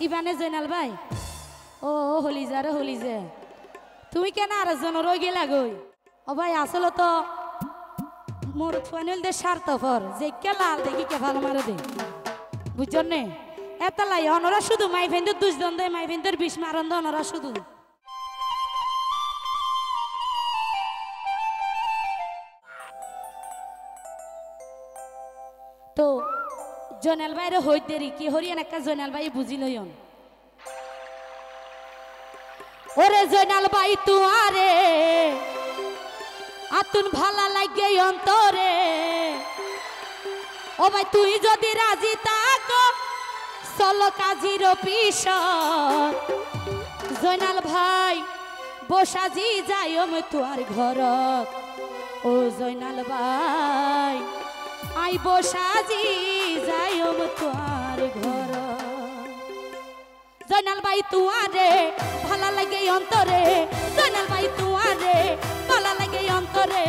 ইবানে জয়নাল ভাই ও হলিজা রে হলিজে তুমি কেন আর জন রয়ে গেলা গই ও ভাই আসলে তো মোর ফাইনালদের স্বার্থপর যে কে লাল দেখি কে ভালো মারে দে বুঝছেন নে এত লাই অনরা শুধু মাই ফেন্দের দুজন দেয় মাই ফেন্দের বিষ মারন দেয় অনরা শুধু তো জয়নাল ভাইরে হইতে রি কি হরিয়ান একটা জয়নাল ভাই বুঝি লইন ওরে জয়নাল ভাই তুয়ারে আতুন ভালা লাগে অন্তরে ও ভাই তুই যদি রাজি তাক চলো কাজীর পিছত জয়নাল ভাই বসাজি যাইম তোর ঘরত ও জয়নাল ভাই আই বসাজি যাইম তোর ঘরত জয়নাল ভাই তুয়ারে ভালা লাগে অন্তরে জয়নাল ভাই তুয়ারে ভালা লাগে অন্তরে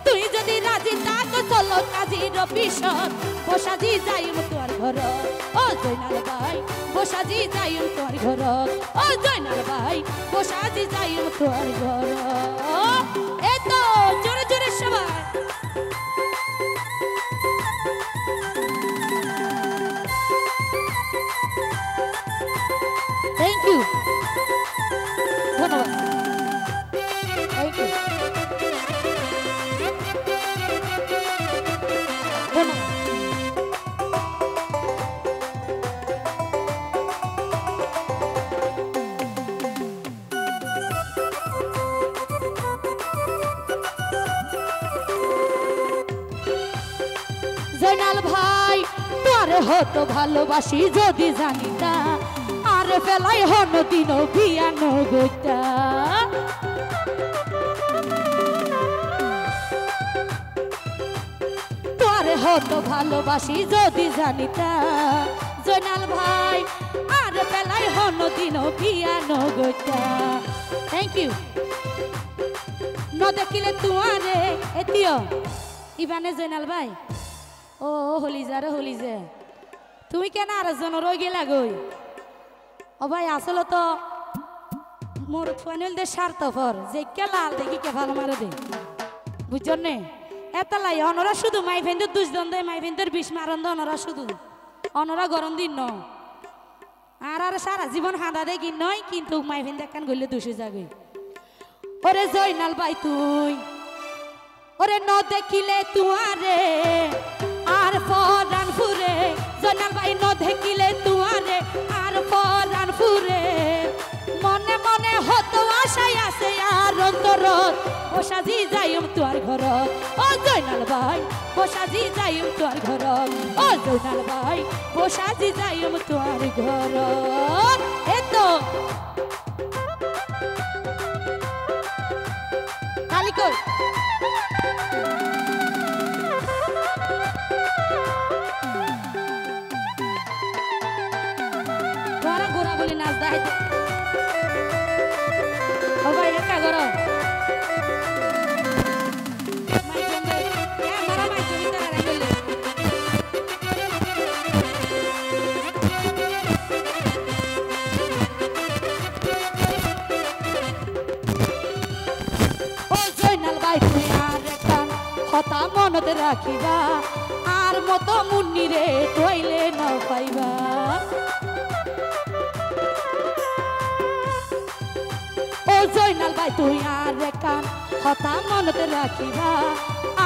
তুই যদি রাজি থাক চলো কাজীর পিছত বসাজি যাইম তোর ঘরত ও জয়নাল ভাই বসাজি যাইম তোর ঘরত ও জয়নাল ভাই বসাজি যাইম তোর ঘরত এই তো জোরে জোরে সবাই থ্যাংক ইউ ধন্যবাদ থ্যাংক ইউ জয়নাল ভাই তোরে হতো ভালোবাসি যদি জানিতা আর ফেলাই হন দিন বিয়ানো গইতা তোরে হতো ভালোবাসি যদি জানিতা জয়নাল ভাই আর ফেলাই হন দিন বিয়ানো গইতা থ্যাংক ইউ ন দেখিলে তোমারে এতিও ইবানে জয়নাল ভাই ও হলিজা রে হলিজে তুমি কেন আর জন রয়ে গেলা গই ও ভাই আসলে তো মোর ফাইনালদের স্বার্থপর যে কে লাল দেখি কে ভালো মারে দে বুঝছেন নে এত লাই অনরা শুধু মাই ফেন্দের দুজন দেয় মাই ফেন্দের বিষ মারন দেয় অনরা শুধু অনরা গরম দিন ন আর আর সারা জীবন হাঁদা দেখি নয় কিন্তু মাই ফেন্দ একখান গইলে দুষে যাবে ওরে জয়নাল ভাই তুই ওরে ন দেখিলে তুয়ারে আর পরান ফুরে জয়নাল ভাই ন দেখিলে তুয়ারে আর পরান ফুরে মনে মনে হতো আশাই আছে আর অন্তরত বসাজি যাইম তোর ঘরত ও জয়নাল ভাই বসাজি যাইম তোর ঘরত ও জয়নাল ভাই বসাজি যাইম তোর ঘরত এতো খালি কই বলি নাচ দাইতে ও ভাই একা করো মাই জন্দে ক্যামেরা মাই জড়িত রাখলে ও জয়নাল ভাই তুই আর কান হতা মনতে রাখিবা আর মতো মুন্নি রে কইলে না পাইবা জয়নাল ভাই তুই আর কান হতা মনতে রাখিবা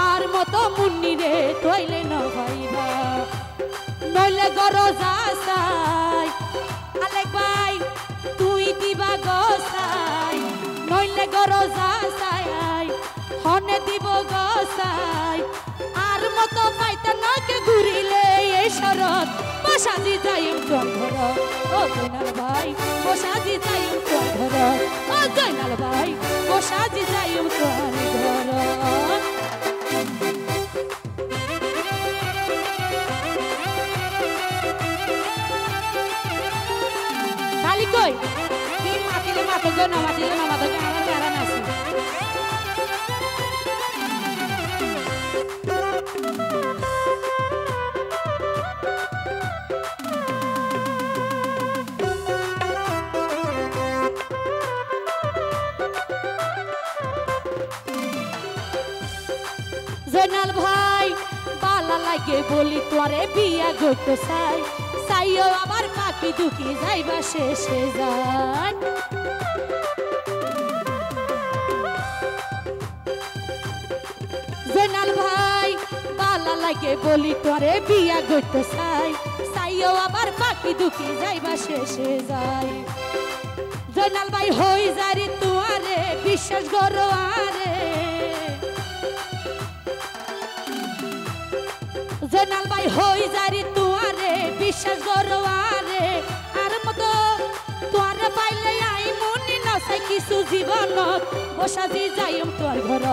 আর মতো মুন্নি রে তৈলে ন ভাইবা নইলে গরজা চাই আলেক ভাই তুই দিবা গসাই নইলে গরজা চাই হনে দিব গসাই আর মতো পাইতে নাকে ঘুরিলে এই শরৎ বসাজি যাইম তোর ঘরত ও জয়নাল ভাই বসাজি যাইম তোর ঘরত ও জয়নাল ভাই বসাজি যাইম তোর ঘরত খালি কই তিন মাতিলে মাতো গো না মাতিলে না মাতো আমার প্যারা নাছি জয়নাল ভাই বালা লাগে বলি তোরে বিয়া করতে চাই চাইও আবার পাখি দুঃখী যাইবা শেষে যায় জয়নাল ভাই বালা লাগে বলি তোরে বিয়া করতে চাই চাইও আবার পাখি দুঃখী যাইবা শেষে যায় জয়নাল ভাই হই যারি তুয়ারে বিশ্বাস করো আরে জয়নাল ভাই হই যারি তুয়ারে বিশ্বাস করো আরে আর মতো তোরে পাইলে আই মনি না চাই কিছু জীবনত বসাজি যাইম তোর ঘর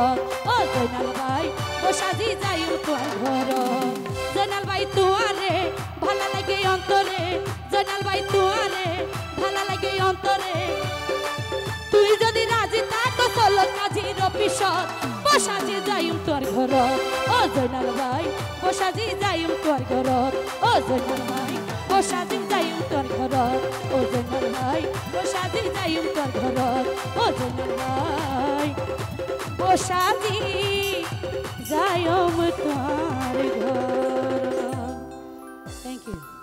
ও জয়নাল ভাই বসাজি যাইম তোর ঘর জয়নাল ভাই তুয়ারে ভালো লাগে অন্তরে জয়নাল ভাই তুয়ারে ভালো লাগে অন্তরে তুই যদি রাজি থাকো চলো কাজীর অফিসত বসাজি যাইম তোর ঘর ও জয়নাল ভাই বসাজি যাইম তোর ঘর ও জয়নাল ভাই বসাজি যাইম তোর ঘর ও জয়নাল ভাই বসাজি যাইম তোর ঘর ও জয়নাল ভাই বসাজি যাইম তোর ঘর থ্যাংক ইউ